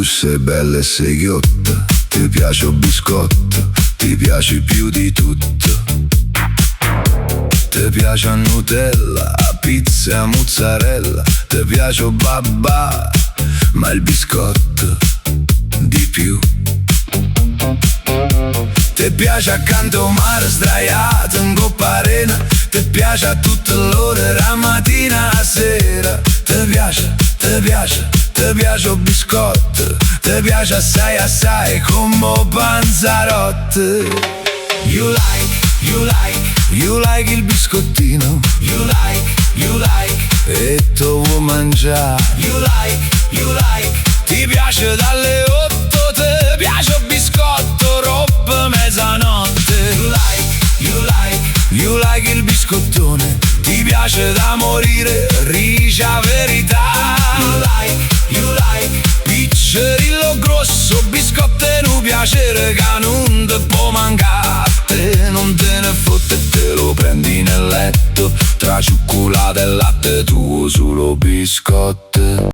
Tu sei bella e sei ghiotta, ti piace un biscotto, ti piace più di tutto. Ti piace a Nutella, a pizza, a mozzarella, ti piace un babà, ma il biscotto di più. Ti piace accanto al mare sdraiato in coppa arena, ti piace a tutte l'ore, la mattina a sera. Ti piace, ti piace, ti piace un biscotto, ti piace assai assai come Panzarotti. You like il biscottino. You like, e tu vuoi mangiare. You like, ti piace dalle 8, ti piace il biscotto, roba mezzanotte. You like il biscottone, ti piace da morire, ricia verità. You like, piccerillo grosso, biscotte nu piacere che non te può mancare. Non te ne fotte e te lo prendi nel letto, tra cioccolata e latte tuo solo biscotte.